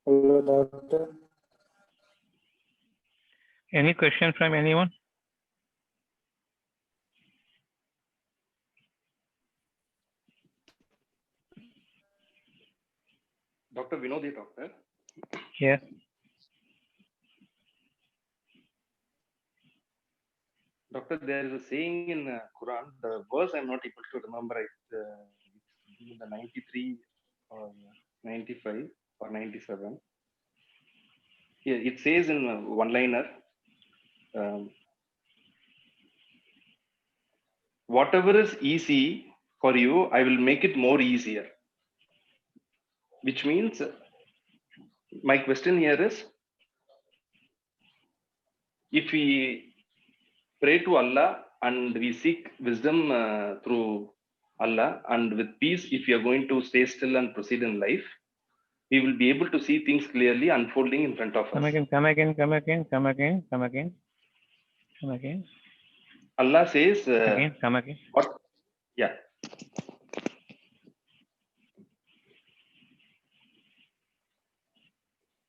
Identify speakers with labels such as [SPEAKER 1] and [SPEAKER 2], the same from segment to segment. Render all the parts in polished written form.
[SPEAKER 1] Hello, doctor.
[SPEAKER 2] Any question from anyone?
[SPEAKER 3] Dr. Vinod, doctor.
[SPEAKER 2] Yes.
[SPEAKER 3] Doctor, there is a saying in Quran. The verse I'm not able to remember. It's in the 93 or 95 or 97. Yeah, it says in one-liner, whatever is easy for you, I will make it more easier. Which means, my question here is, if we pray to Allah and we seek wisdom through Allah, and with peace, if we are going to stay still and proceed in life, we will be able to see things clearly unfolding in front of us.
[SPEAKER 2] Come again, come again, come again, come again, come again, come again.
[SPEAKER 3] Allah says,
[SPEAKER 2] Again, come again.
[SPEAKER 3] what? Yeah.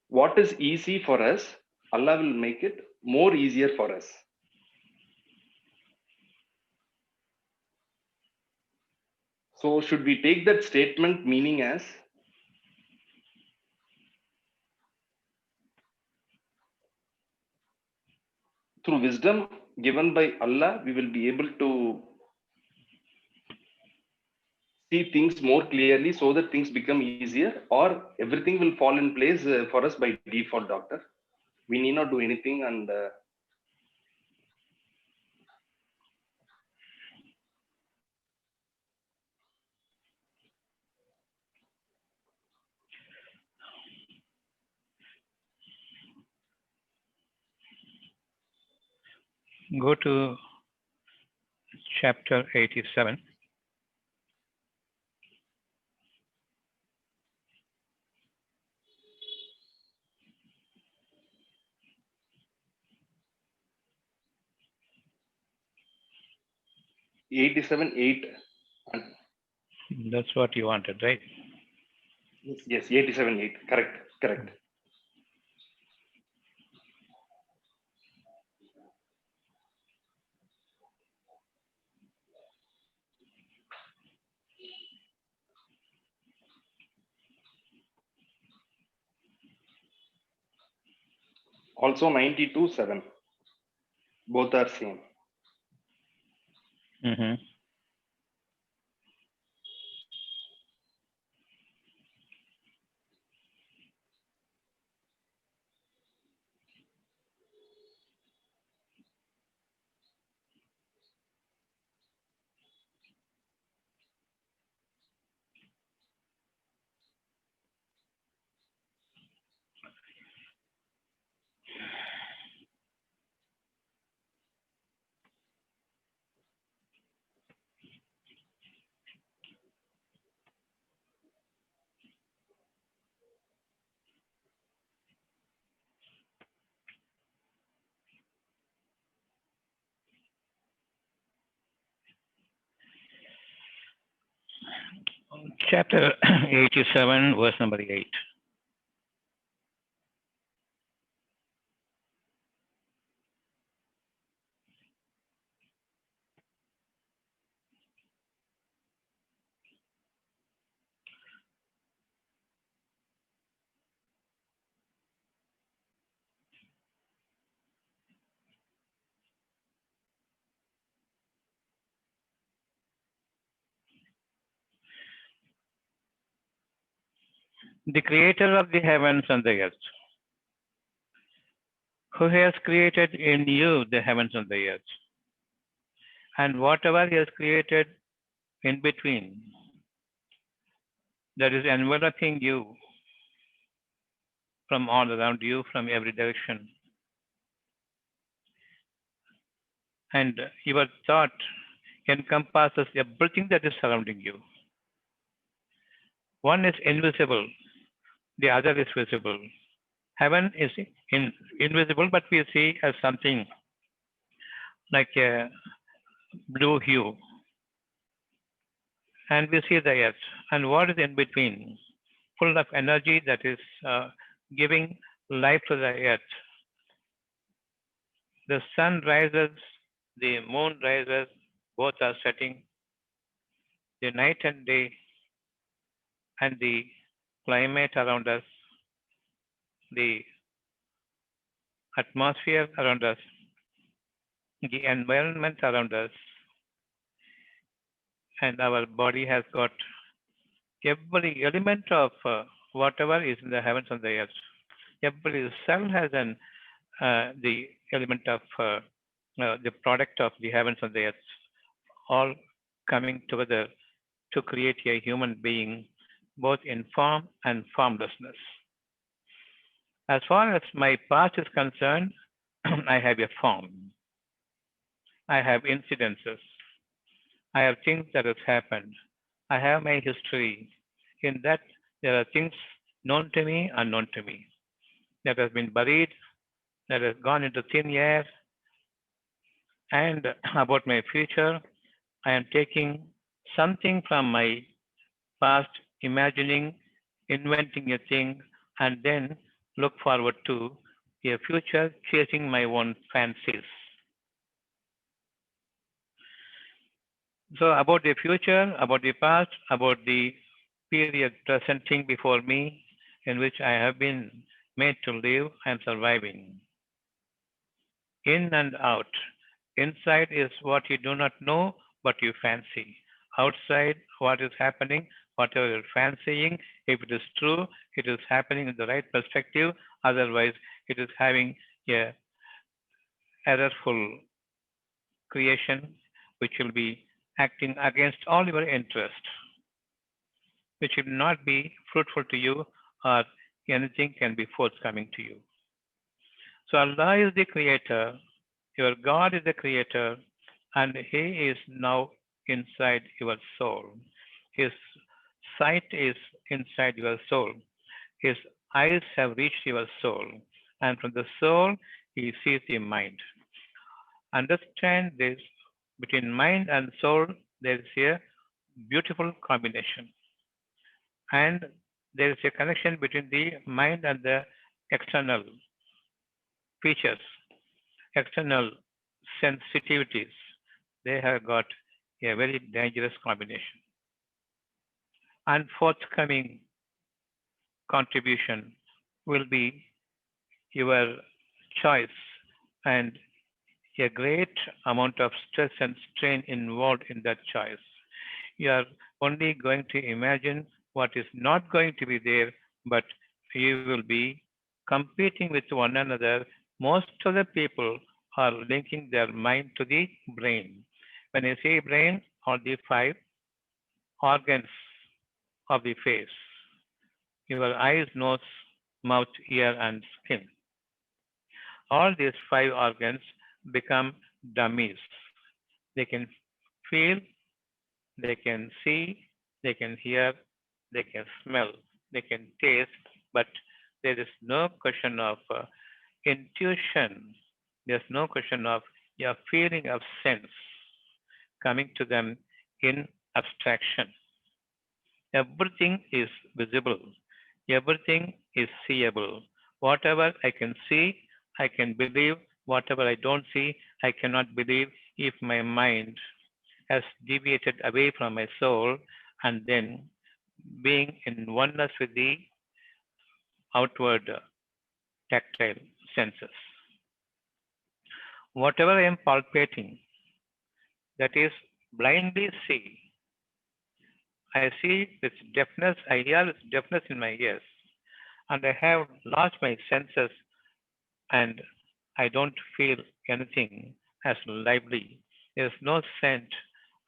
[SPEAKER 3] What is easy for us, Allah will make it more easier for us. So should we take that statement meaning as through wisdom given by Allah, we will be able to see things more clearly so that things become easier, or everything will fall in place for us by default, doctor? We need not do anything and
[SPEAKER 2] Go to chapter 87.
[SPEAKER 3] eight.
[SPEAKER 2] That's what you wanted, right?
[SPEAKER 3] Yes, 87:8. Correct. Also 92:7. Both are same.
[SPEAKER 2] Mm-hmm. Chapter 87, verse number 8. The creator of the heavens and the earth, who has created in you the heavens and the earth, and whatever he has created in between, that is enveloping you from all around you, from every direction. And your thought encompasses everything that is surrounding you. One is invisible, the other is visible. Heaven is invisible, but we see as something like a blue hue. And we see the earth. And what is in between? Full of energy that is giving life to the earth. The sun rises, the moon rises, both are setting, the night and day, and the climate around us, the atmosphere around us, the environment around us, and our body has got every element of whatever is in the heavens and the earth. Every cell has the element of the product of the heavens and the earth, all coming together to create a human being, both in form and formlessness. As far as my past is concerned, I have a form. I have incidences. I have things that has happened. I have my history. In that, there are things known to me, unknown to me, that has been buried, that has gone into thin air. And about my future, I am taking something from my past, imagining, inventing a thing, and then look forward to a future chasing my own fancies. So, about the future, about the past, about the period presenting before me in which I have been made to live and surviving. In and out. Inside is what you do not know, but you fancy. Outside, what is happening, whatever you're fancying, if it is true, it is happening in the right perspective. Otherwise, it is having a errorful creation which will be acting against all your interest, which will not be fruitful to you or anything can be forthcoming to you. So Allah is the creator, your God is the creator, and He is now inside your soul. His sight is inside your soul. His eyes have reached your soul, and from the soul He sees the mind. Understand this, between mind and soul, there is a beautiful combination. And there is a connection between the mind and the external features, external sensitivities. They have got a very dangerous combination. And forthcoming contribution will be your choice and a great amount of stress and strain involved in that choice. You are only going to imagine what is not going to be there, but you will be competing with one another. Most of the people are linking their mind to the brain. When I say brain, all the five organs of the face, your eyes, nose, mouth, ear, and skin. All these five organs become dummies. They can feel, they can see, they can hear, they can smell, they can taste, but there is no question of intuition. There's no question of your feeling of sense coming to them in abstraction. Everything is visible. Everything is seeable. Whatever I can see, I can believe. Whatever I don't see, I cannot believe if my mind has deviated away from my soul and then being in oneness with the outward tactile senses. Whatever I am palpating, that is blindly see. I see with deafness, I hear with deafness in my ears, and I have lost my senses and I don't feel anything as lively. There is no scent.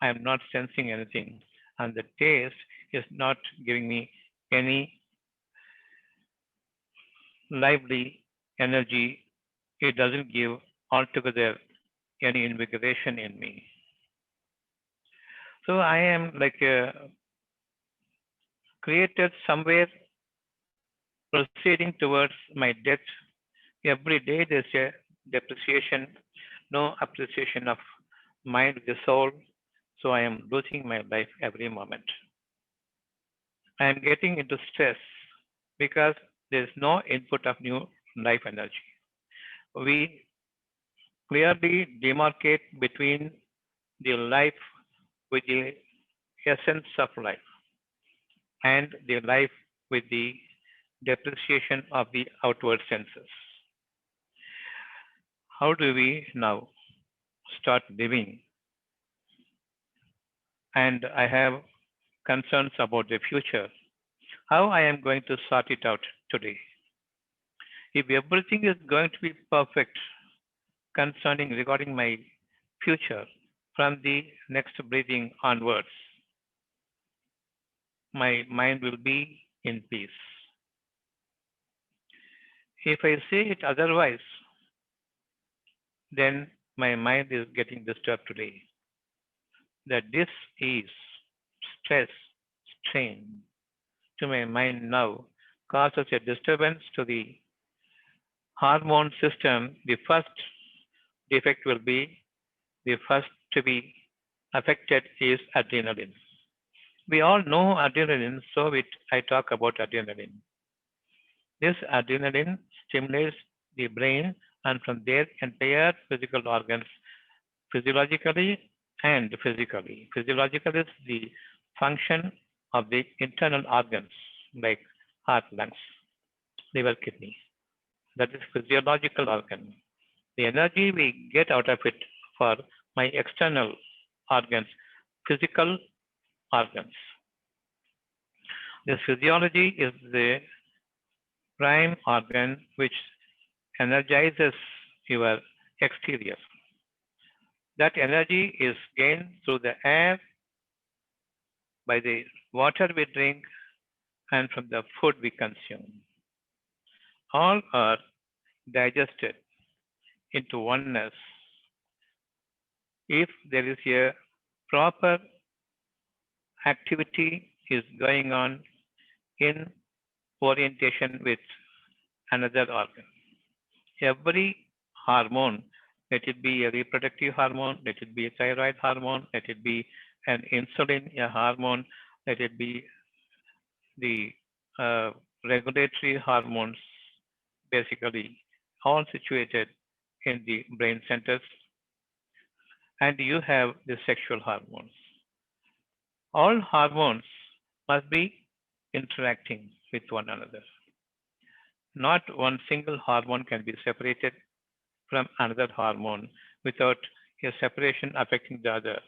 [SPEAKER 2] I am not sensing anything. And the taste is not giving me any lively energy. It doesn't give altogether any invigoration in me. So I am like created somewhere proceeding towards my death. Every day there's a depreciation, no appreciation of mind with the soul. So I am losing my life every moment. I am getting into stress because There is no input of new life energy. We clearly demarcate between the life with the essence of life and the life with the depreciation of the outward senses. How do we now start living? And I have concerns about the future. How I am going to sort it out today? If everything is going to be perfect concerning regarding my future from the next breathing onwards, my mind will be in peace. If I say it otherwise, then my mind is getting disturbed today. That this is stress, strain to my mind now causes a disturbance to the hormone system. The first defect will be the first to be affected is adrenaline. We all know adrenaline, so I talk about adrenaline. This adrenaline stimulates the brain, and from there, entire physical organs, physiologically and physically. Physiological is the function of the internal organs like heart, lungs, liver, kidney. That is physiological organ. The energy we get out of it for my external organs, physical organs. This physiology is the prime organ which energizes your exterior. That energy is gained through the air, by the water we drink, and from the food we consume. All are digested into oneness if there is a proper activity is going on in orientation with another organ. Every hormone, let it be a reproductive hormone, let it be a thyroid hormone, let it be an insulin a hormone, let it be the regulatory hormones, basically all situated in the brain centers, and you have the sexual hormones. All hormones must be interacting with one another. Not one single hormone can be separated from another hormone without a separation affecting the other.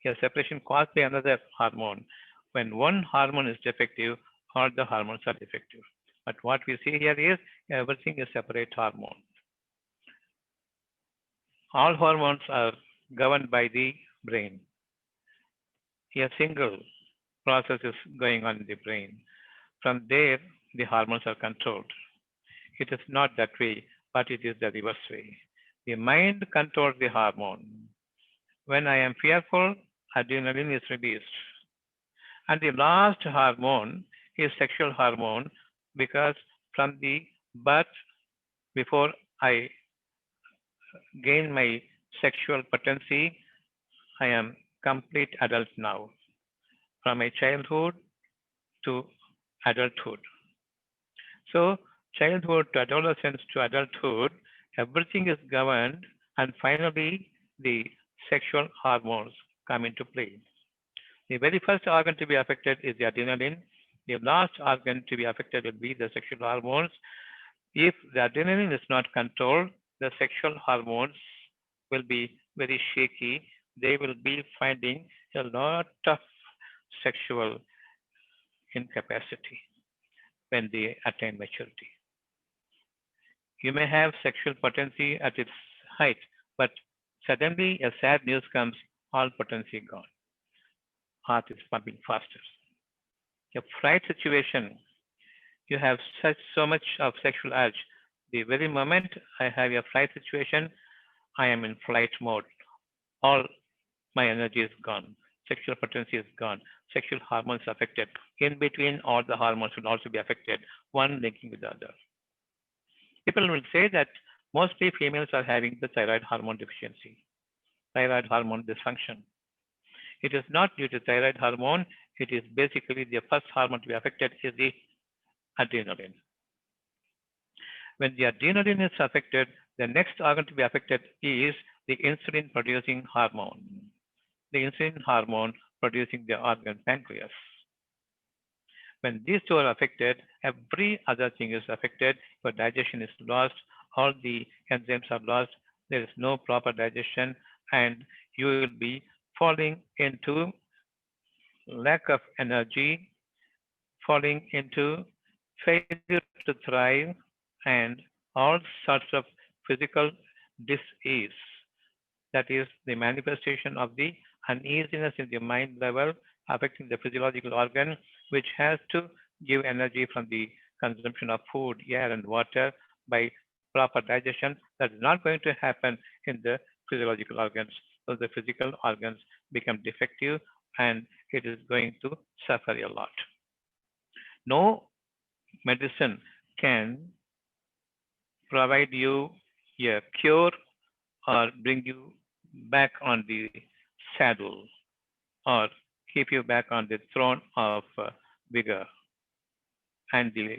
[SPEAKER 2] A separation caused by another hormone. When one hormone is defective, all the hormones are defective. But what we see here is everything is separate hormone. All hormones are governed by the brain. A single process is going on in the brain. From there, the hormones are controlled. It is not that way, but it is the reverse way. The mind controls the hormone. When I am fearful, adrenaline is released. And the last hormone is sexual hormone because from the birth, before I gain my sexual potency, I am complete adult now. From my childhood to adulthood. So, childhood to adolescence to adulthood, everything is governed, and finally, the sexual hormones come into play. The very first organ to be affected is the adrenaline. The last organ to be affected will be the sexual hormones. If the adrenaline is not controlled, the sexual hormones will be very shaky. They will be finding a lot of sexual incapacity when they attain maturity. You may have sexual potency at its height, but suddenly a sad news comes, all potency gone. Heart is pumping faster. A fright situation, you have such so much of sexual urge. The very moment I have a flight situation, I am in flight mode. All my energy is gone. Sexual potency is gone. Sexual hormones affected. In between, all the hormones will also be affected, one linking with the other. People will say that mostly females are having the thyroid hormone deficiency, thyroid hormone dysfunction. It is not due to thyroid hormone. It is basically the first hormone to be affected is the adrenaline. When the adrenaline is affected, the next organ to be affected is the insulin producing hormone. The insulin hormone producing the organ pancreas. When these two are affected, every other thing is affected. Your digestion is lost, all the enzymes are lost, there is no proper digestion, and you will be falling into lack of energy, falling into failure to thrive, and all sorts of physical disease. That is the manifestation of the uneasiness in the mind level affecting the physiological organ, which has to give energy from the consumption of food, air, and water by proper digestion. That is not going to happen in the physiological organs. So the physical organs become defective and it is going to suffer a lot. No medicine can provide you a cure or bring you back on the saddle or keep you back on the throne of vigor. And the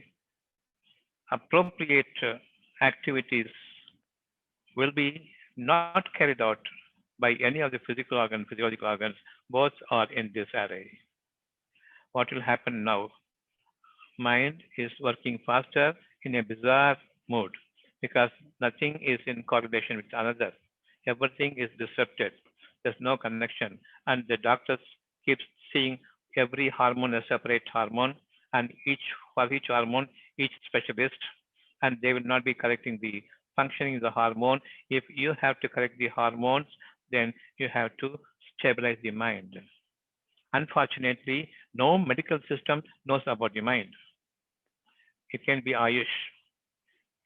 [SPEAKER 2] appropriate activities will be not carried out by any of the physical organ, physiological organs. Both are in this array. What will happen now? Mind is working faster in a bizarre mood because nothing is in correlation with another. Everything is disrupted. There's no connection. And the doctors keep seeing every hormone a separate hormone and each for each hormone, each specialist, and they will not be correcting the functioning of the hormone. If you have to correct the hormones, then you have to stabilize the mind. Unfortunately, no medical system knows about the mind. It can be Ayush.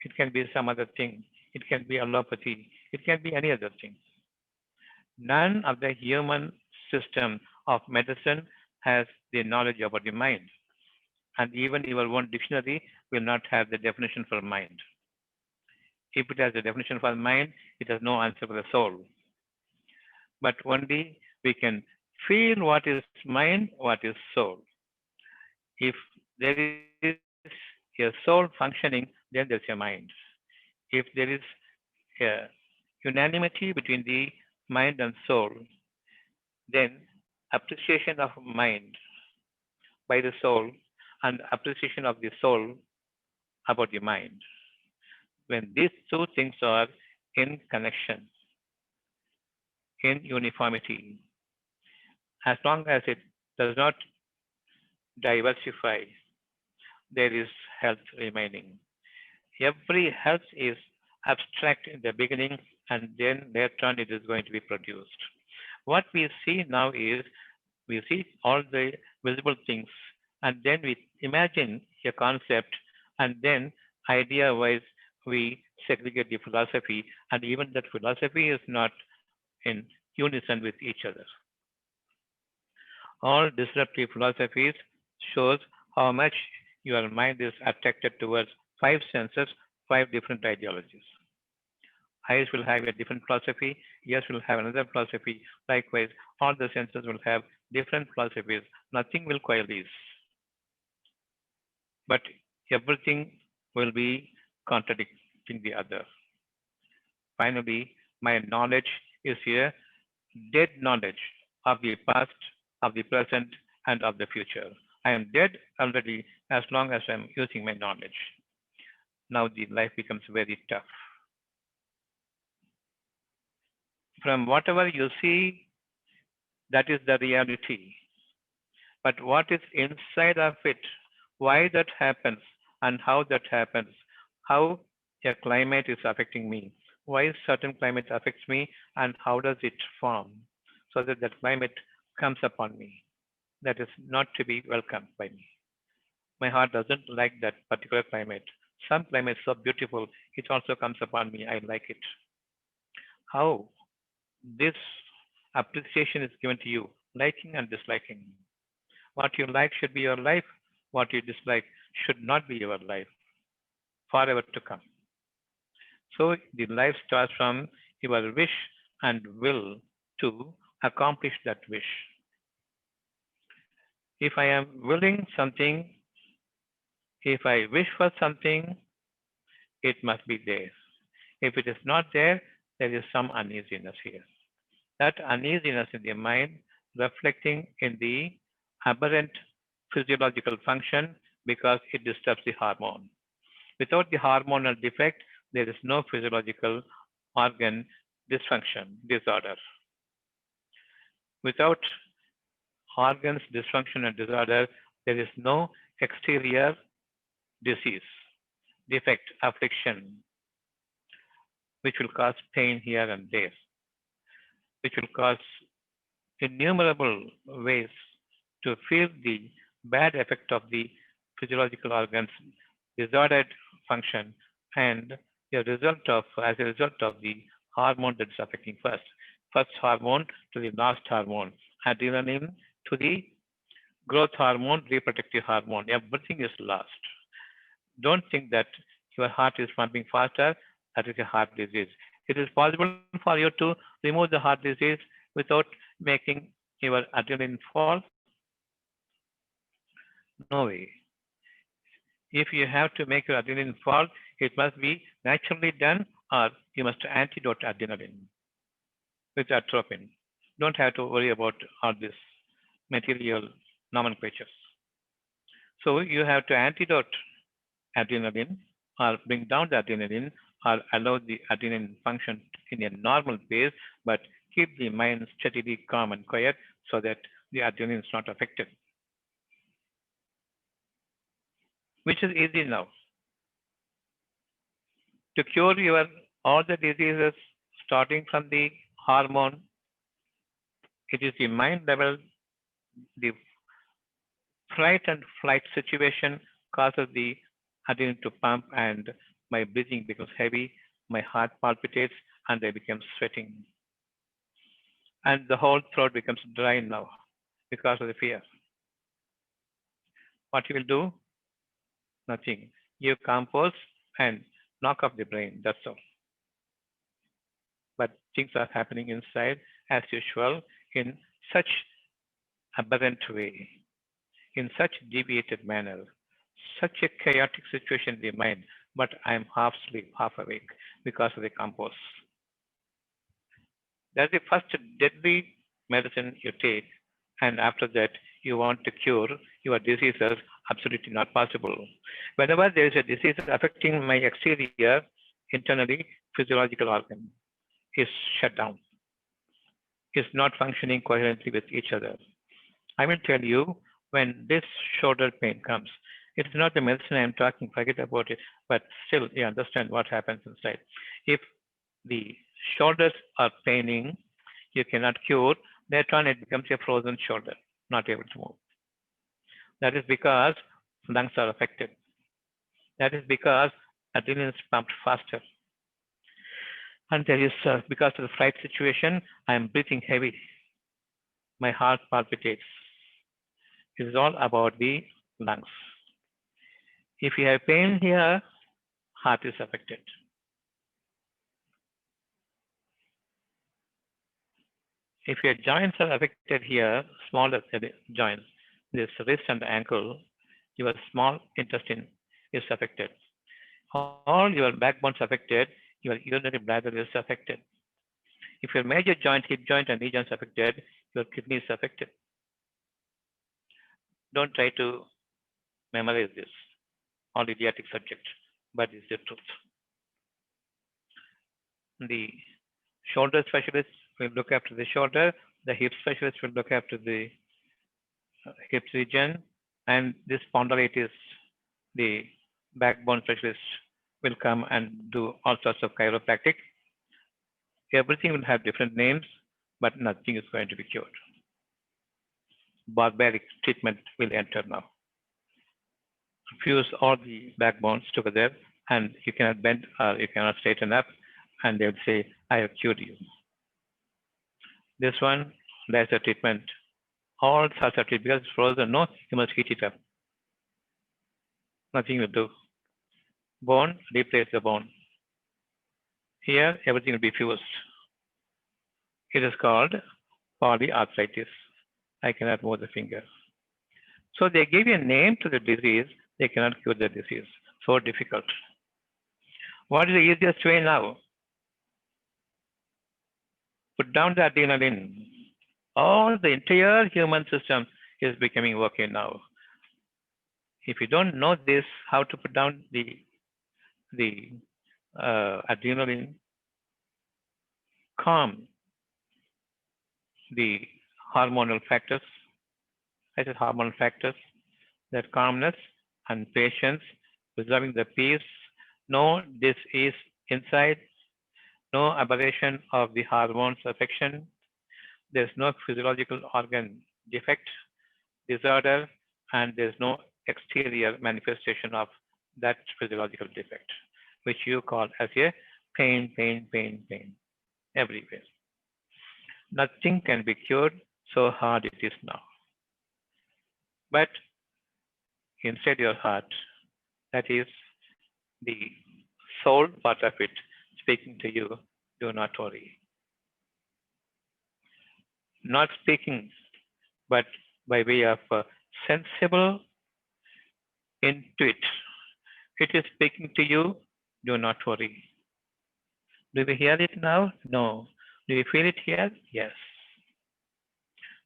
[SPEAKER 2] It can be some other thing. It can be allopathy. It can be any other thing. None of the human system of medicine has the knowledge about the mind. And even your own dictionary will not have the definition for mind. If it has a definition for mind, it has no answer for the soul. But only we can feel what is mind, what is soul. If there is a soul functioning, then there's a mind. If there is a unanimity between the mind and soul, then appreciation of mind by the soul and appreciation of the soul about the mind. When these two things are in connection, in uniformity, as long as it does not diversify, there is health remaining. Every health is abstract in the beginning and then later on it is going to be produced. What we see now is we see all the visible things and then we imagine a concept and then idea wise we segregate the philosophy and even that philosophy is not in unison with each other. All disruptive philosophies shows how much your mind is attracted towards five senses, five different ideologies. Eyes will have a different philosophy, ears will have another philosophy. Likewise, all the senses will have different philosophies. Nothing will coalesce, but everything will be contradicting the other. Finally, my knowledge is a dead knowledge of the past, of the present, and of the future. I am dead already as long as I am using my knowledge. Now the life becomes very tough. From whatever you see, that is the reality. But what is inside of it, why that happens, and how that happens, how a climate is affecting me, why certain climate affects me, and how does it form, so that that climate comes upon me. That is not to be welcomed by me. My heart doesn't like that particular climate. Some climate is so beautiful, it also comes upon me. I like it. How this appreciation is given to you, liking and disliking. What you like should be your life. What you dislike should not be your life forever to come. So the life starts from your wish and will to accomplish that wish. If I am willing something, if I wish for something, it must be there. If it is not there, there is some uneasiness here. That uneasiness in the mind reflecting in the aberrant physiological function because it disturbs the hormone. Without the hormonal defect, there is no physiological organ dysfunction, disorder. Without organs dysfunction and disorder, there is no exterior disease, defect, affliction, which will cause pain here and there, which will cause innumerable ways to feel the bad effect of the physiological organs disordered function and as a result of the hormone that is affecting first hormone to the last hormone, adrenaline to the growth hormone, reproductive hormone, everything is lost. Don't think that your heart is pumping faster, that is a heart disease. It is possible for you to remove the heart disease without making your adrenaline fall? No way. If you have to make your adrenaline fall, it must be naturally done or you must antidote adrenaline with atropine. Don't have to worry about all this material nomenclatures. So you have to antidote adrenaline or bring down the adrenaline or allow the adrenaline function in a normal pace, but keep the mind steadily calm and quiet so that the adrenaline is not affected, which is easy now. To cure your all the diseases starting from the hormone, it is the mind level, the flight and flight situation causes the adrenaline to pump and my breathing becomes heavy, my heart palpitates and I become sweating. And the whole throat becomes dry now because of the fear. What you will do? Nothing. You compose and knock off the brain. That's all. But things are happening inside as usual in such aberrant way, in such deviated manner, such a chaotic situation in the mind, but I am half asleep, half awake because of the compose. That's the first deadly medicine you take, and after that you want to cure your diseases, absolutely not possible. Whenever there is a disease affecting my exterior, internally, physiological organ is shut down, is not functioning coherently with each other. I will tell you when this shoulder pain comes. It's not the medicine I'm talking, forget about it, but still you understand what happens inside. If the shoulders are paining, you cannot cure, later on it becomes a frozen shoulder, not able to move. That is because lungs are affected. That is because adrenaline is pumped faster. And there is, because of the flight situation, I am breathing heavy. My heart palpitates. It is all about the lungs. If you have pain here, heart is affected. If your joints are affected here, smaller joints, this wrist and ankle, your small intestine is affected. All your backbones affected, your urinary bladder is affected. If your major joint, hip joint and knee joints affected, your kidney is affected. Don't try to memorize this, all idiotic subject, but it's the truth. The shoulder specialist will look after the shoulder, the hip specialist will look after the hip region, and this spondylitis, the backbone specialist will come and do all sorts of chiropractic. Everything will have different names, but nothing is going to be cured. Barbaric treatment will enter now. Fuse all the backbones together, and you cannot bend or you cannot straighten up, and they will say, I have cured you. This one, laser treatment, all sorts of treatment, because it's frozen, no, you must heat it up. Nothing will do. Bone, replace the bone. Here, everything will be fused. It is called polyarthritis. I cannot move the finger. So they give a name to the disease, they cannot cure the disease. So difficult. What is the easiest way now? Put down the adrenaline. All the entire human system is becoming okay now. If you don't know this, how to put down the adrenaline, calm the hormonal factors. I said hormonal factors, that calmness and patience, preserving the peace. No, this is inside, no aberration of the hormones affection. There's no physiological organ defect, disorder, and there's no exterior manifestation of that physiological defect, which you call as a pain, pain, pain, pain everywhere. Nothing can be cured, so hard it is now. But inside your heart, that is the soul part of it speaking to you, do not worry. Not speaking, but by way of sensible intuit. It is speaking to you, do not worry. Do we hear it now? No. Do you feel it here? Yes.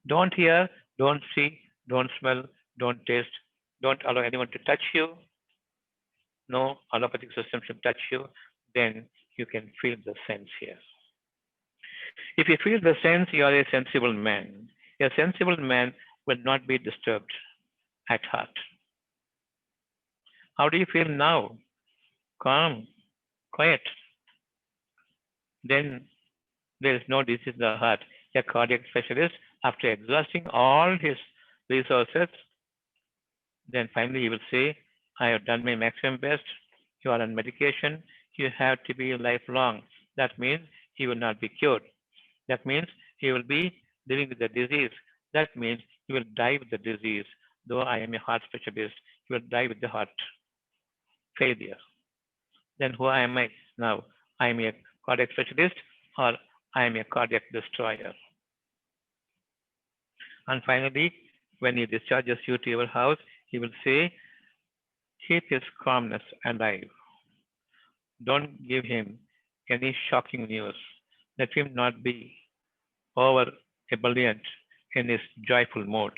[SPEAKER 2] Don't hear, don't see, don't smell, don't taste, don't allow anyone to touch you. No allopathic system should touch you. Then you can feel the sense here. If you feel the sense, you are a sensible man. A sensible man will not be disturbed at heart. How do you feel now? Calm, quiet. Then there is no disease in the heart. A cardiac specialist, after exhausting all his resources, then finally he will say, I have done my maximum best. You are on medication. You have to be lifelong. That means he will not be cured. That means he will be living with the disease. That means he will die with the disease. Though I am a heart specialist, he will die with the heart failure. Then who am I now? I am a cardiac specialist or I am a cardiac destroyer. And finally, when he discharges you to your house, he will say, keep his calmness alive. Don't give him any shocking news. Let him not be over ebullient in his joyful mode.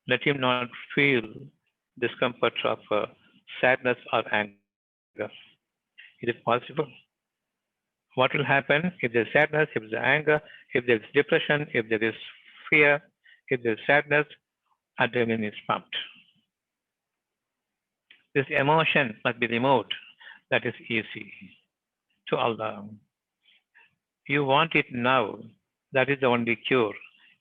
[SPEAKER 2] Let him not feel discomfort of sadness or anger. Is it possible? What will happen if there is sadness, if there is anger, if there is depression, if there is fear, if there is sadness, adrenaline is pumped. This emotion must be removed. That is easy to Allah. You want it now. That is the only cure.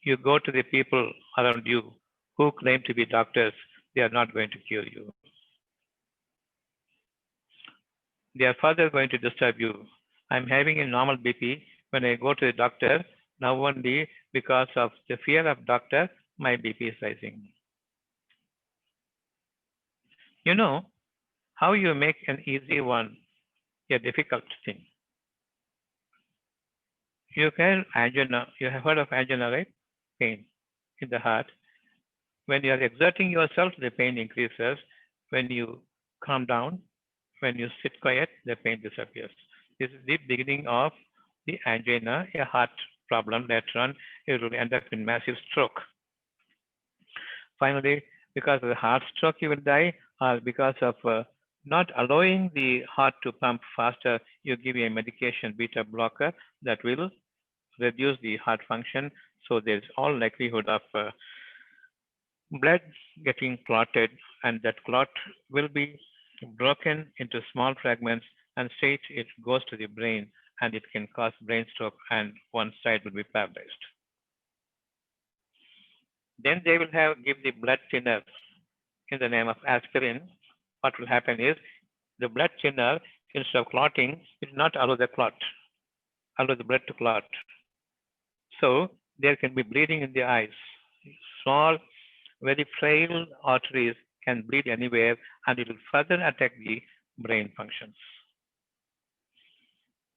[SPEAKER 2] You go to the people around you who claim to be doctors, they are not going to cure you. They are further going to disturb you. I'm having a normal BP. When I go to the doctor, now only because of the fear of doctor, my BP is rising. You know how you make an easy one a difficult thing. You can angina. You have heard of angina, right? Pain in the heart. When you are exerting yourself, the pain increases. When you calm down, when you sit quiet, the pain disappears. This is the beginning of the angina, a heart problem. Later on, it will end up in massive stroke. Finally, because of the heart stroke, you will die, or because of not allowing the heart to pump faster, you give a medication, beta blocker, that will reduce the heart function. So there's all likelihood of blood getting clotted, and that clot will be broken into small fragments, and straight it goes to the brain, and it can cause brain stroke, and one side will be paralyzed. Then they will have give the blood thinner in the name of aspirin. What will happen is the blood thinner, instead of clotting, it will not allow the clot, allow the blood to clot. So there can be bleeding in the eyes. Small, very frail arteries can bleed anywhere, and it will further attack the brain functions.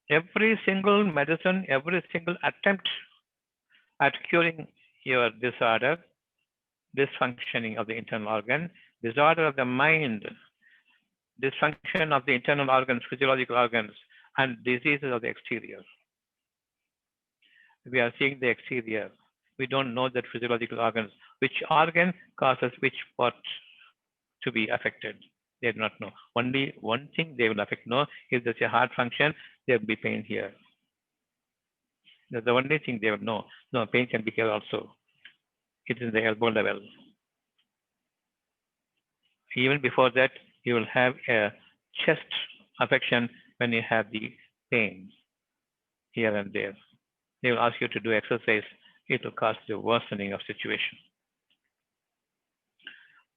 [SPEAKER 2] Every single medicine, every single attempt at curing your disorder, dysfunctioning of the internal organ, disorder of the mind, dysfunction of the internal organs, physiological organs, and diseases of the exterior. We are seeing the exterior. We don't know that physiological organs, which organ causes which part to be affected. They do not know. Only one thing they will affect. No, if there's a heart function, there will be pain here. That's the only thing they will know. No, pain can be here also. It is the elbow level. Even before that, you will have a chest affection when you have the pain here and there. They will ask you to do exercise. It will cause the worsening of situation.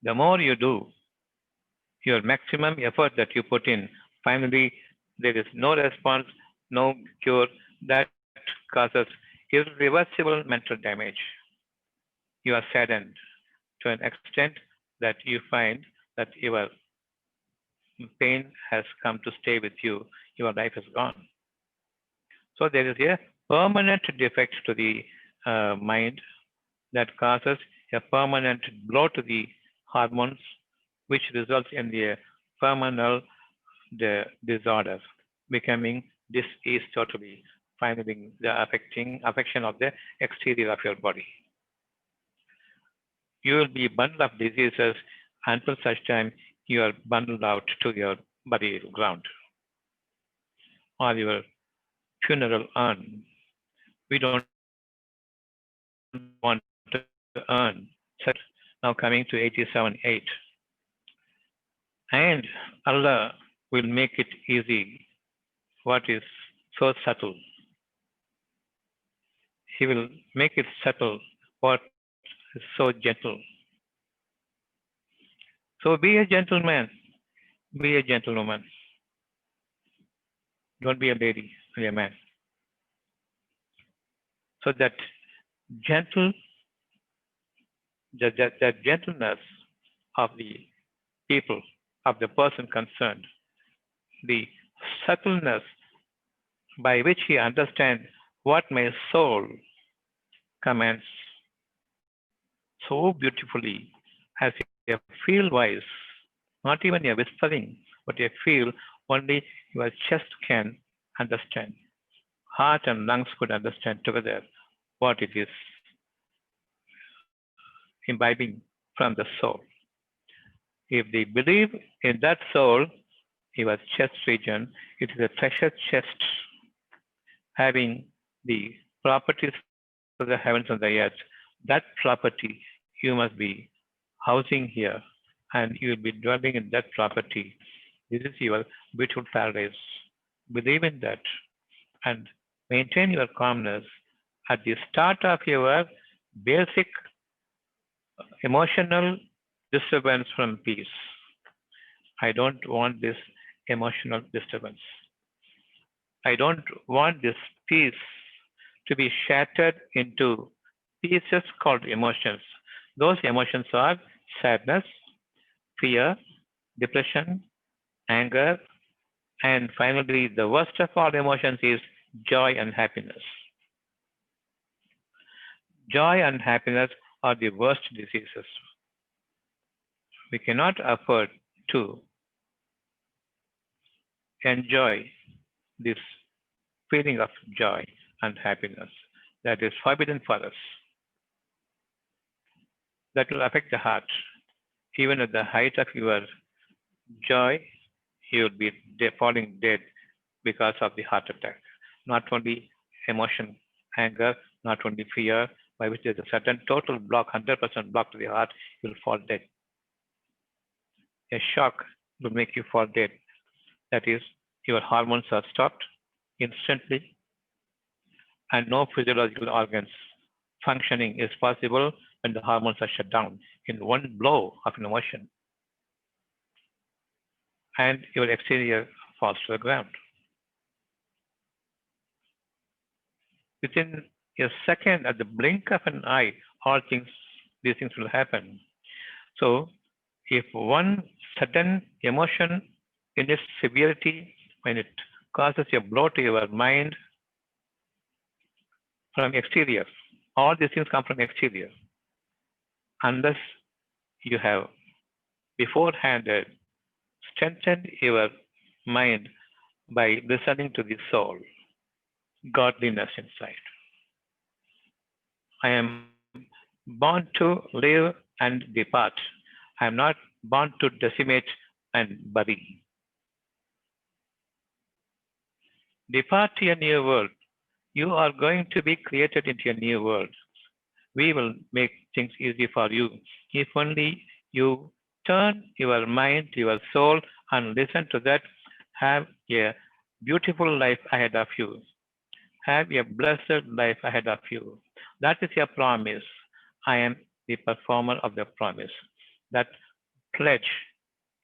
[SPEAKER 2] The more you do, your maximum effort that you put in, finally, there is no response, no cure. That causes irreversible mental damage. You are saddened to an extent that you find that your pain has come to stay with you, your life is gone. So there is a permanent defect to the mind that causes a permanent blow to the hormones, which results in the permanent disorder, becoming disease totally, finding the affection of the exterior of your body. You will be bundled of diseases until such time you are bundled out to your burial ground or your funeral urn. We don't want to earn such now coming to 87, 8. And Allah will make it easy what is so subtle. He will make it subtle what is so gentle. So be a gentleman, be a gentlewoman. Don't be a lady, be a man. So that gentle, that gentleness of the people, of the person concerned, the subtleness by which he understands what my soul commands so beautifully as a field voice, not even a whispering, but a feel only your chest can understand. Heart and lungs could understand together what it is imbibing from the soul. If they believe in that soul, your chest region, it is a treasure chest having the properties of the heavens and the earth. That property you must be housing here and you will be dwelling in that property. This is your beautiful paradise. Believe in that and maintain your calmness at the start of your basic emotional disturbance from peace. I don't want this emotional disturbance. I don't want this peace to be shattered into pieces called emotions. Those emotions are sadness, fear, depression, anger, and finally, the worst of all emotions is joy and happiness. Joy and happiness are the worst diseases. We cannot afford to enjoy this feeling of joy and happiness that is forbidden for us. That will affect the heart. Even at the height of your joy, you will be falling dead because of the heart attack. Not only emotion, anger, not only fear, by which there is a certain total block, 100% block to the heart, you will fall dead. A shock will make you fall dead. That is, your hormones are stopped instantly and no physiological organs functioning is possible when the hormones are shut down in one blow of an emotion and your exterior falls to the ground. Within a second, at the blink of an eye, these things will happen. So, if one sudden emotion in its severity, when it causes a blow to your mind from exterior, all these things come from exterior. Unless you have beforehand Strengthen your mind by listening to the soul, godliness inside. I am born to live and depart. I am not born to decimate and bury. Depart to a new world. You are going to be created into a new world. We will make things easy for you if only you turn your mind to your soul and listen to that. Have a beautiful life ahead of you. Have a blessed life ahead of you. That is your promise. I am the performer of the promise. That pledge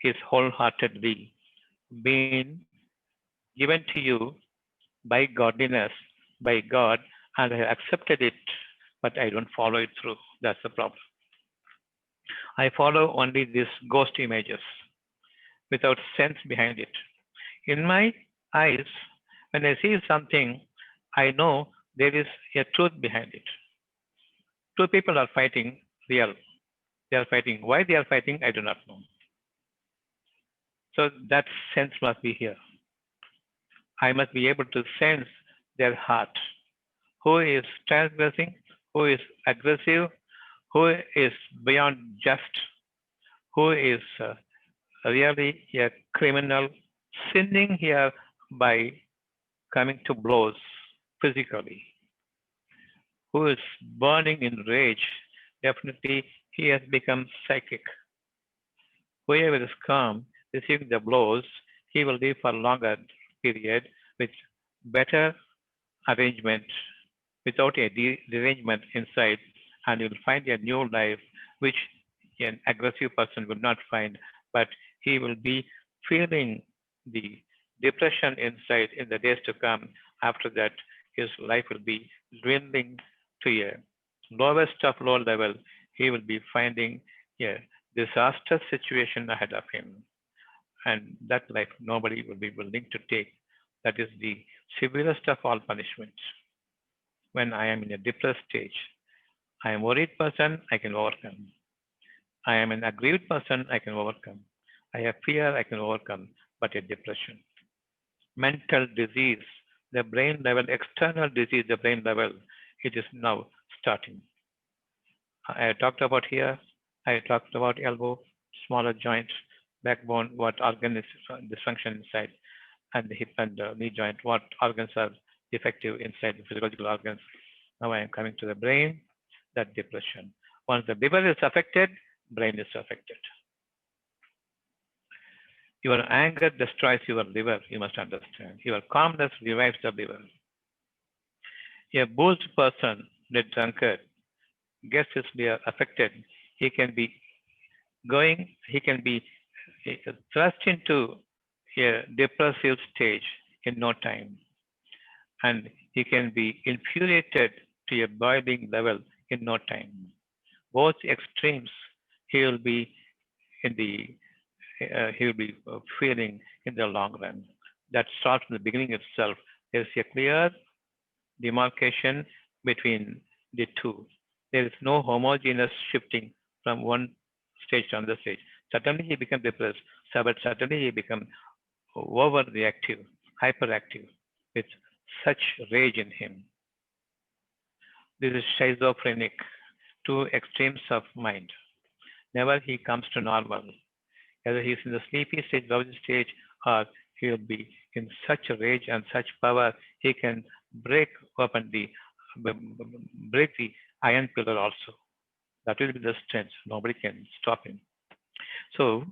[SPEAKER 2] is wholeheartedly being given to you by godliness, by God, and I have accepted it, but I don't follow it through. That's the problem. I follow only these ghost images without sense behind it. In my eyes, when I see something, I know there is a truth behind it. Two people are fighting real. They are fighting. Why they are fighting, I do not know. So that sense must be here. I must be able to sense their heart. Who is transgressing? Who is aggressive? Who is beyond just? Who is really a criminal sinning here by coming to blows physically? Who is burning in rage? Definitely he has become psychic. Whoever is calm, receiving the blows, he will live for a longer period with better arrangement, without a derangement inside, and you will find a new life which an aggressive person will not find, but he will be feeling the depression inside in the days to come. After that, his life will be dwindling to a lowest of low level. He will be finding a disastrous situation ahead of him, and that life nobody will be willing to take. That is the severest of all punishments. When I am in a depressed stage, I am a worried person, I can overcome. I am an aggrieved person, I can overcome. I have fear, I can overcome. But a depression, mental disease, the brain level, external disease, the brain level, it is now starting. I talked about here, I talked about elbow, smaller joints, backbone, what organ is dysfunction inside, and the hip and the knee joint, what organs are defective inside the physiological organs. Now I am coming to the brain, that depression. Once the liver is affected, brain is affected. Your anger destroys your liver, you must understand. Your calmness revives the liver. A boozed person, the drunkard, gets his liver affected. He can be he can be thrust into a depressive stage in no time, and he can be infuriated to a boiling level in no time. Both extremes, he will be in the he will be feeling in the long run. That starts in the beginning itself. There is a clear demarcation between the two. There is no homogeneous shifting from one stage to another stage. Suddenly he becomes depressed, but suddenly he becomes overreactive, hyperactive, with such rage in him. This is schizophrenic, two extremes of mind. Never he comes to normal. Either he is in the sleepy stage, drowsy stage, or he will be in such rage and such power he can break open the break the iron pillar also. That will be the strength. Nobody can stop him. So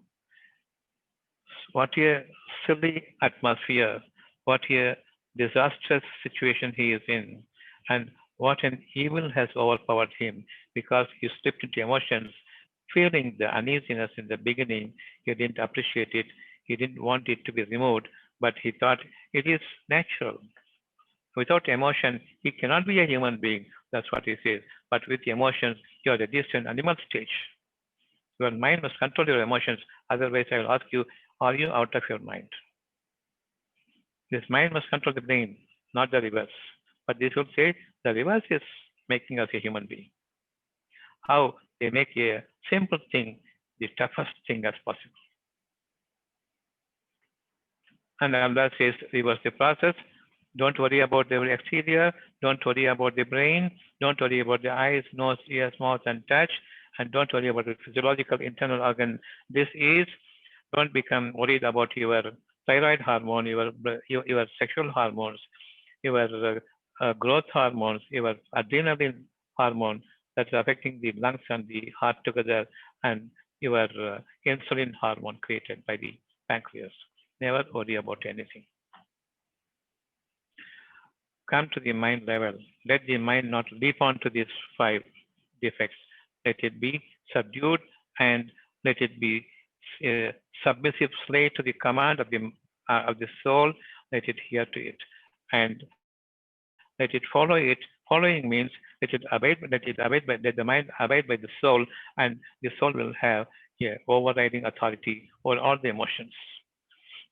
[SPEAKER 2] what a silly atmosphere, what a disastrous situation he is in, and what an evil has overpowered him because he slipped into emotions, feeling the uneasiness in the beginning. He didn't appreciate it, he didn't want it to be removed, but he thought it is natural. Without emotion, he cannot be a human being. That's what he says. But with emotions, you are at least an animal stage. Your mind must control your emotions. Otherwise, I will ask you, are you out of your mind? This mind must control the brain, not the reverse. But this will say the reverse is making us a human being. How they make a simple thing the toughest thing as possible. And Allah says, reverse the process. Don't worry about the exterior. Don't worry about the brain. Don't worry about the eyes, nose, ears, mouth, and touch. And don't worry about the physiological internal organ. This is, don't become worried about your thyroid hormone, your sexual hormones, your growth hormones, your adrenaline hormone that's affecting the lungs and the heart together, and your insulin hormone created by the pancreas. Never worry about anything. Come to the mind level. Let the mind not leap onto these five defects. Let it be subdued and let it be a submissive slave to the command of the soul. Let it hear to it and let it follow it. Following means let the mind abide by the soul, and the soul will have a overriding authority over all the emotions.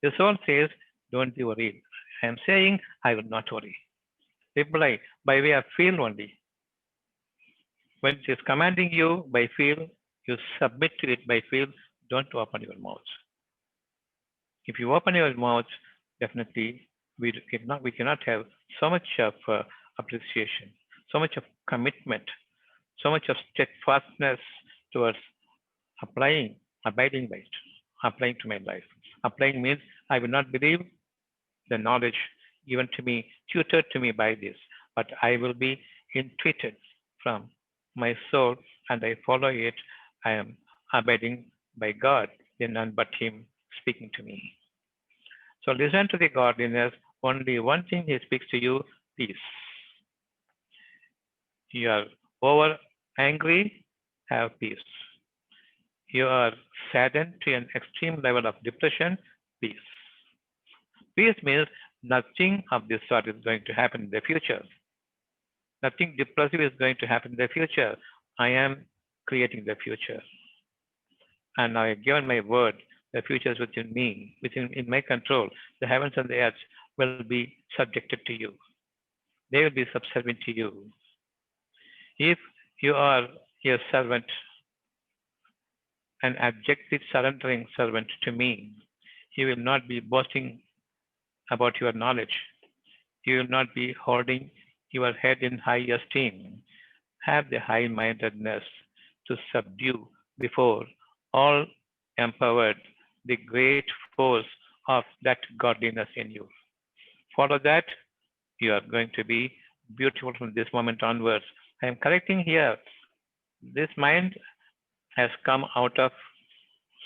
[SPEAKER 2] The soul says, "Don't be worried." I am saying, "I will not worry." Reply by way of feel only. When it is commanding you by feel, you submit to it by feel. Don't open your mouth. If you open your mouth, definitely we cannot have so much of appreciation, so much of commitment, so much of steadfastness towards applying, abiding by it, applying to my life. Applying means I will not believe the knowledge given to me, tutored to me by this, but I will be entreated from my soul and I follow it. I am abiding by God, then none but Him speaking to me. So listen to the godliness. Only one thing He speaks to you, peace. You are over angry, have peace. You are saddened to an extreme level of depression, peace. Peace means nothing of this sort is going to happen in the future. Nothing depressive is going to happen in the future. I am creating the future. And I have given my word. The future is within me, within in my control. The heavens and the earth will be subjected to you. They will be subservient to you. If you are a servant, an abjectly surrendering servant to me, you will not be boasting about your knowledge. You will not be holding your head in high esteem. Have the high mindedness to subdue before all empowered the great force of that godliness in you. Follow that, you are going to be beautiful from this moment onwards. I am correcting here. This mind has come out of,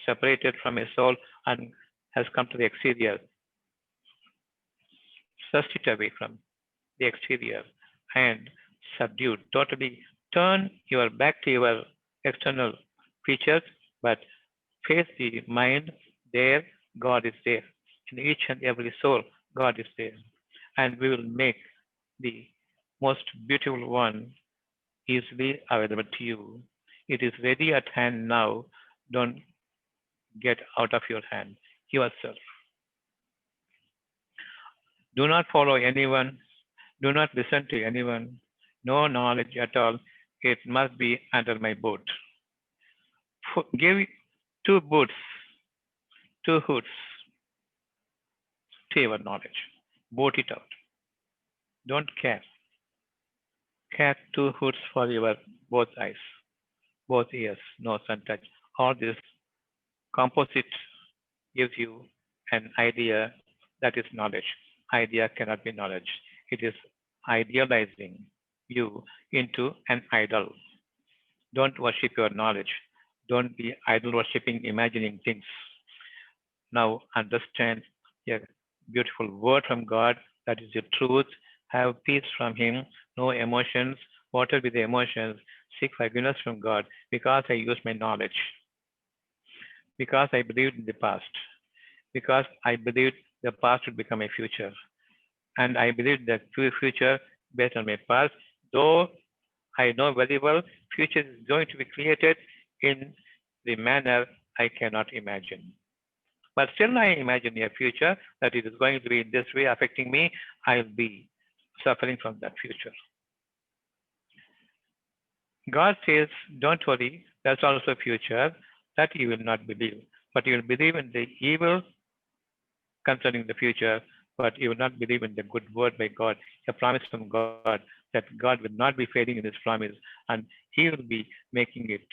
[SPEAKER 2] separated from a soul, and has come to the exterior. Thrust it away from the exterior and subdued. Totally turn your back to your external features, but face the mind. There, God is there. In each and every soul, God is there. And we will make the most beautiful one easily available to you. It is ready at hand now. Don't get out of your hand yourself. Do not follow anyone. Do not listen to anyone. No knowledge at all. It must be under my boot. Give two boots, two hoods to your knowledge. Boot it out. Don't care. Care two hoods for your both eyes, both ears, nose, and touch. All this composite gives you an idea that is knowledge. Idea cannot be knowledge. It is idealizing you into an idol. Don't worship your knowledge. Don't be idol worshipping, imagining things. Now understand a beautiful word from God that is your truth. Have peace from Him, no emotions. Whatever be the emotions, seek forgiveness from God because I used my knowledge, because I believed in the past, because I believed the past would become a future. And I believed that future based on my past, though I know very well future is going to be created in the manner I cannot imagine. But still I imagine a future that it is going to be in this way affecting me. I'll be suffering from that future. God says, don't worry, that's also future that you will not believe. But you will believe in the evil concerning the future, but you will not believe in the good word by God, a promise from God that God will not be failing in His promise, and He will be making it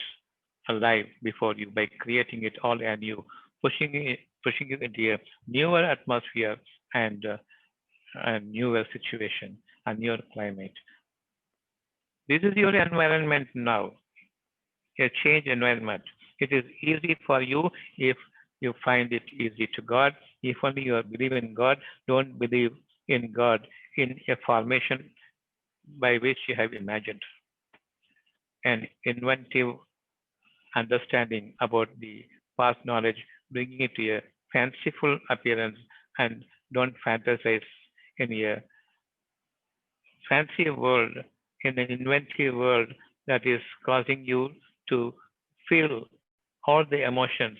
[SPEAKER 2] alive before you by creating it all anew, pushing you into a newer atmosphere and a newer situation, a newer climate. This is your environment now, a change environment. It is easy for you if you find it easy to God. If only you believe in God, don't believe in God in a formation by which you have imagined an inventive understanding about the past knowledge, bringing it to a fanciful appearance, and don't fantasize in a fancy world, in an inventive world that is causing you to feel all the emotions,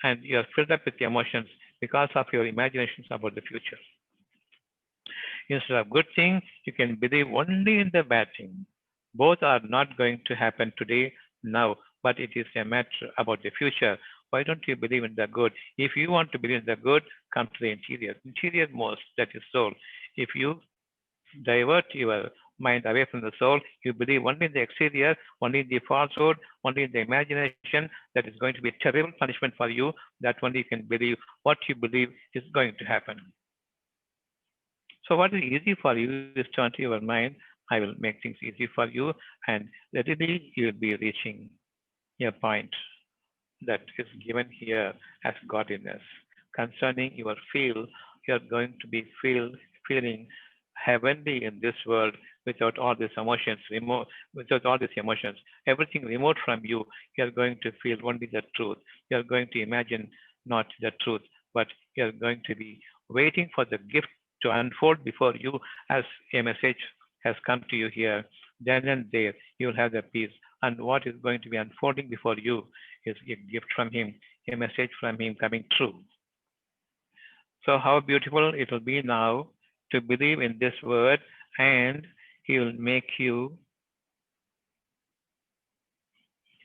[SPEAKER 2] and you are filled up with the emotions because of your imaginations about the future. Instead of good thing, you can believe only in the bad thing. Both are not going to happen today, now, but it is a matter about the future. Why don't you believe in the good? If you want to believe in the good, come to the interior most, that is soul. If you divert your mind away from the soul, you believe only in the exterior, only in the falsehood, only in the imagination, that is going to be a terrible punishment for you. That only you can believe what you believe is going to happen. So what is easy for you is turn to your mind. I will make things easy for you, and readily you will be reaching a point that is given here as godliness. Concerning your feel, you are going to be feeling heavenly in this world without all these emotions, without all these emotions, everything remote from you. You are going to feel only the truth. You are going to imagine not the truth, but you are going to be waiting for the gift to unfold before you as a message has come to you here. Then and there, you will have the peace. And what is going to be unfolding before you is a gift from Him, a message from Him coming true. So, how beautiful it will be now to believe in this word, and He will make you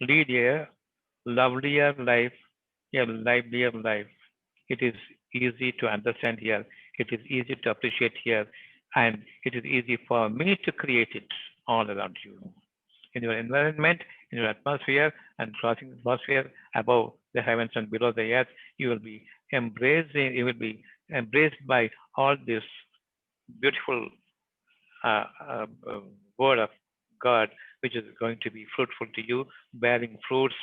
[SPEAKER 2] lead a lovelier life, a livelier life. It is easy to understand here, it is easy to appreciate here, and it is easy for me to create it all around you. In your environment, in your atmosphere, and crossing the atmosphere above the heavens and below the earth, you will be embraced by all this beautiful uh, uh, uh, word of God, which is going to be fruitful to you, bearing fruits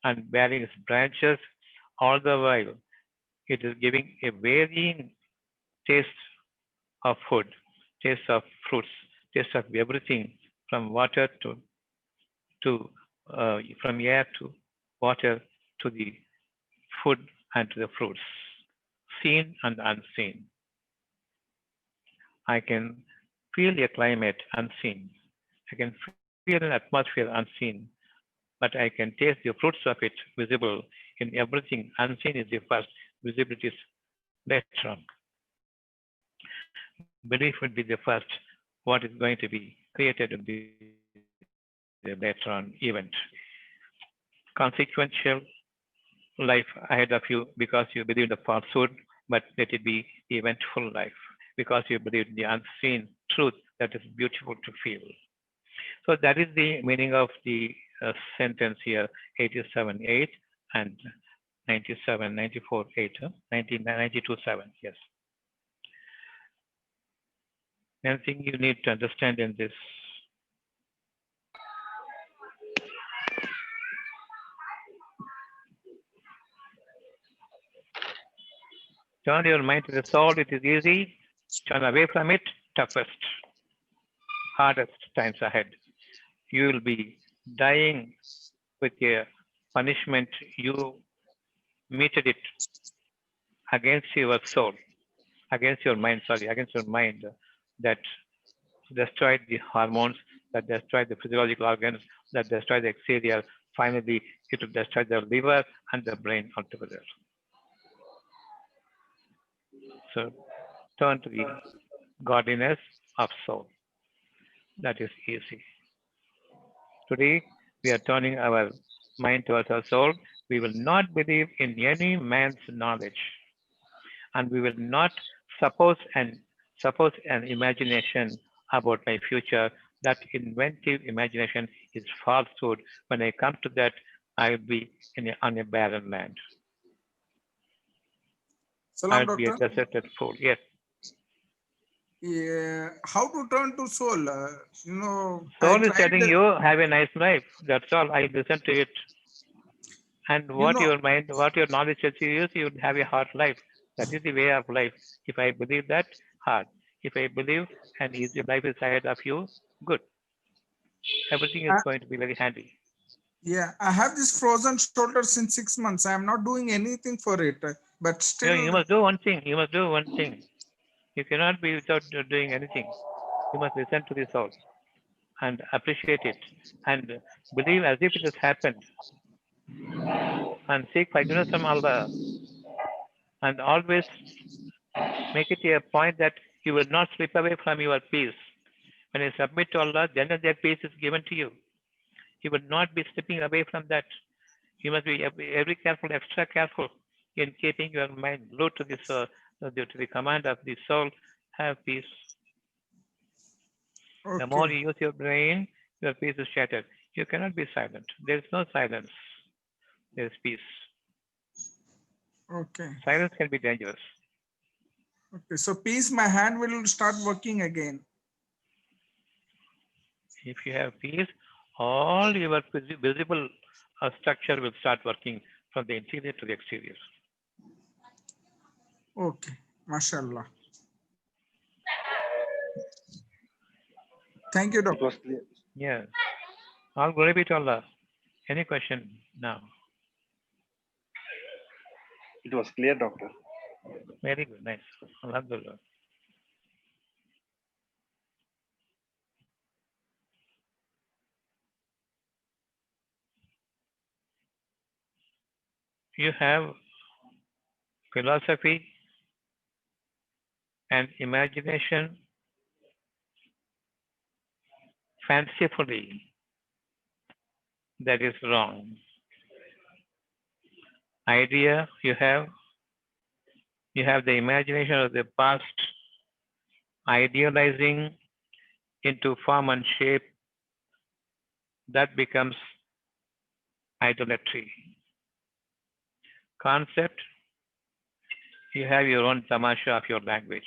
[SPEAKER 2] and bearing its branches. All the while, it is giving a varying taste of food, taste of fruits, taste of everything from water to from air to water to the food and to the fruits, seen and unseen. I can feel a climate unseen. I can feel an atmosphere unseen, but I can taste the fruits of it visible in everything. Unseen is the first, visibility is later on. Belief would be the first. What is going to be created will be the later on event. Consequential life ahead of you because you believe in the falsehood, but let it be eventful life because you believe in the unseen truth that is beautiful to feel. So that is the meaning of the sentence here, 87:8 and 97:94:8, 1992:7. Yes. Anything you need to understand in this? Turn your mind to the soul. It is easy. Turn away from it. Toughest, hardest times ahead. You will be dying with a punishment you meted it against your soul, against your mind, sorry, against your mind that destroyed the hormones, that destroyed the physiological organs, that destroyed the exterior. Finally, it will destroy the liver and the brain altogether. So turn to the godliness of soul. That is easy. Today, we are turning our mind towards our soul. We will not believe in any man's knowledge. and we will not suppose an imagination about my future. That inventive imagination is falsehood. When I come to that, I will be on a barren land. I
[SPEAKER 1] Salam,
[SPEAKER 2] will be a
[SPEAKER 1] doctor.
[SPEAKER 2] deserted fool. Yes,
[SPEAKER 1] Yeah, how to turn to soul? I
[SPEAKER 2] soul is
[SPEAKER 1] tried.
[SPEAKER 2] telling you have a nice life. That's all. I listen to it. And
[SPEAKER 1] You
[SPEAKER 2] what
[SPEAKER 1] know,
[SPEAKER 2] your mind, what your knowledge tells you is you will have a hard life. That is the way of life. If I believe that, hard. If I believe an easy life is ahead of you, good. Everything is
[SPEAKER 1] I,
[SPEAKER 2] going to be very handy.
[SPEAKER 1] yeah, I have this frozen shoulder since 6 months. I am not doing anything for it, but
[SPEAKER 2] You
[SPEAKER 1] still,
[SPEAKER 2] must do one thing. You must do one thing. You cannot be without doing anything. You must listen to the soul and appreciate it and believe as if it has happened and seek forgiveness from Allah and always make it a point that you will not slip away from your peace. When you submit to Allah, then that peace is given to you. You will not be slipping away from that. You must be every careful, extra careful in keeping your mind glued to this, to the command of the soul. Have peace. The more
[SPEAKER 1] okay,
[SPEAKER 2] you use your brain, your peace is shattered. You cannot be silent. There is no silence. There is peace.
[SPEAKER 1] okay,
[SPEAKER 2] Silence can be dangerous.
[SPEAKER 1] okay. So, peace, my hand will start working again.
[SPEAKER 2] If you have peace, all your visible structure will start working from the interior to the exterior.
[SPEAKER 1] Okay, mashallah. Thank you,
[SPEAKER 3] It
[SPEAKER 1] doctor.
[SPEAKER 3] was clear.
[SPEAKER 2] Yes. All glory be to Allah. Any question now?
[SPEAKER 3] It was clear, doctor.
[SPEAKER 2] Very good. Nice. Alhamdulillah. You have philosophy and imagination fancifully. That is wrong. Idea you have the imagination of the past idealizing into form and shape. That becomes idolatry. Concept, you have your own tamasha of your language.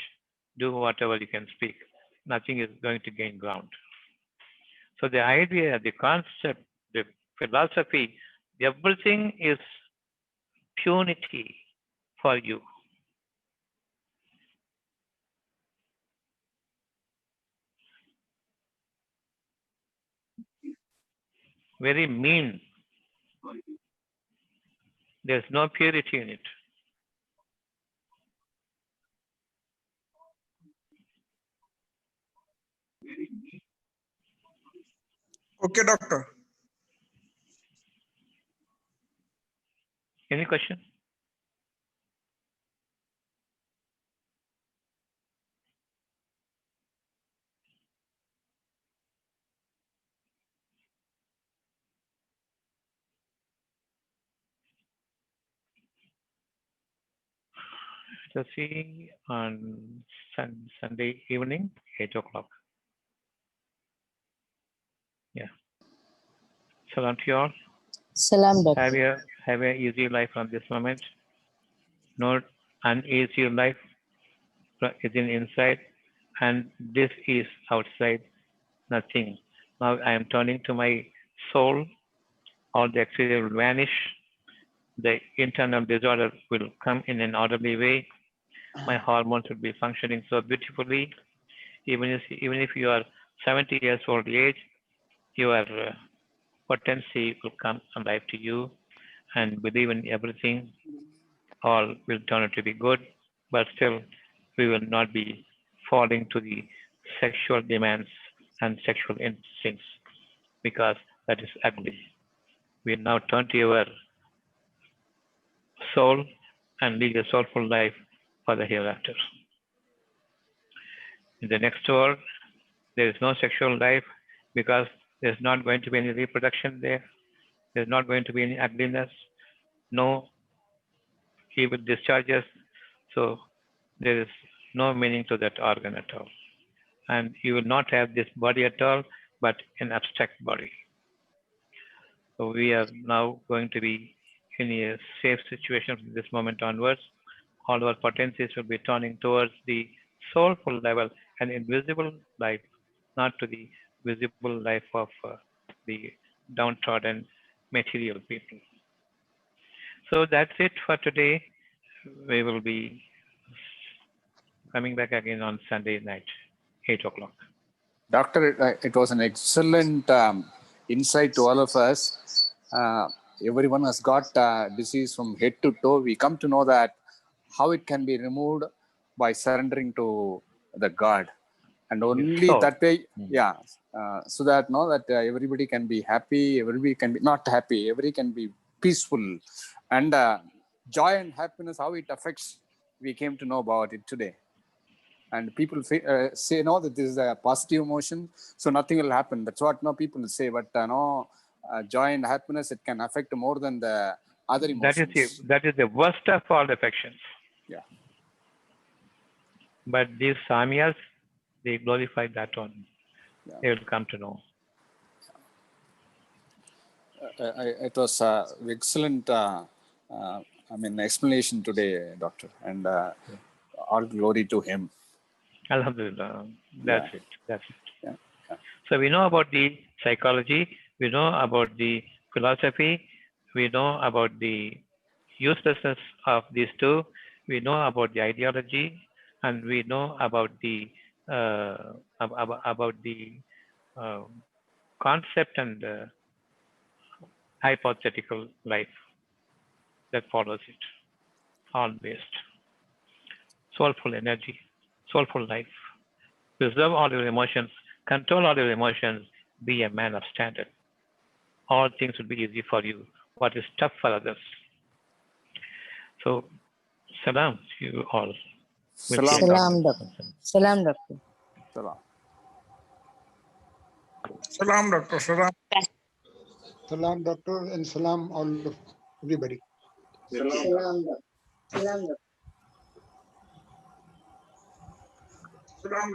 [SPEAKER 2] Do whatever you can speak. Nothing is going to gain ground. So the idea, the concept, the philosophy, everything is punity for you. Very mean. There's no purity in it.
[SPEAKER 1] Okay, doctor.
[SPEAKER 2] Any question? So see on Sunday evening, 8 o'clock. Yeah. Salam to you all.
[SPEAKER 4] Salam,
[SPEAKER 2] Have
[SPEAKER 4] doctor.
[SPEAKER 2] a have a easy life from this moment. No uneasy life is in inside, and this is outside. Nothing. Now I am turning to my soul. All the exterior will vanish. The internal disorder will come in an orderly way. My hormones will be functioning so beautifully. Even if you are 70 years old age, your potency will come alive to you and believe in everything. All will turn out to be good, but still we will not be falling to the sexual demands and sexual instincts because that is ugly. We now turn to your soul and lead a soulful life for the hereafter. In the next world, there is no sexual life because there's not going to be any reproduction there. There's not going to be any ugliness, no evil discharges. So there is no meaning to that organ at all. And you will not have this body at all, but an abstract body. So we are now going to be in a safe situation from this moment onwards. All our potencies will be turning towards the soulful level and invisible life, not to the visible life of the downtrodden material people. So that's it for today. We will be coming back again on Sunday night, 8 o'clock.
[SPEAKER 4] Doctor, it was an excellent insight to all of us. Everyone has got disease from head to toe. We come to know that how it can be removed by surrendering to the God, and only
[SPEAKER 2] So,
[SPEAKER 4] that way, yeah. So that that everybody can be happy, everybody can be not happy, everybody can be peaceful, and joy and happiness. How it affects, we came to know about it today. And people say no, that this is a positive emotion, so nothing will happen. That's what people say. But no, joy and happiness, it can affect more than the other emotions.
[SPEAKER 2] that is the worst of all affections.
[SPEAKER 4] Yeah.
[SPEAKER 2] But these samyas, they glorify that one.
[SPEAKER 4] Yeah.
[SPEAKER 2] They will come to know.
[SPEAKER 4] It was excellent. Explanation today, Doctor, and all glory to him.
[SPEAKER 2] Alhamdulillah. That's
[SPEAKER 4] Yeah.
[SPEAKER 2] it. That's it.
[SPEAKER 4] Yeah. Yeah.
[SPEAKER 2] So we know about the psychology, we know about the philosophy, we know about the uselessness of these two, we know about the ideology, and we know about the uh, concept and hypothetical life that follows it. All based. Soulful energy, soulful life. Preserve all your emotions, control all your emotions, be a man of standard. All things will be easy for you. What is tough for others. So, salam to you all. We'll see you
[SPEAKER 4] Salam.
[SPEAKER 5] Salam, doctor. Salam, doctor.
[SPEAKER 4] Salam.
[SPEAKER 1] Salam, Dr. Salam.
[SPEAKER 6] Salam, doctor, and salam, all of everybody.
[SPEAKER 5] Salam, doctor. Salam, doctor.
[SPEAKER 1] Salam.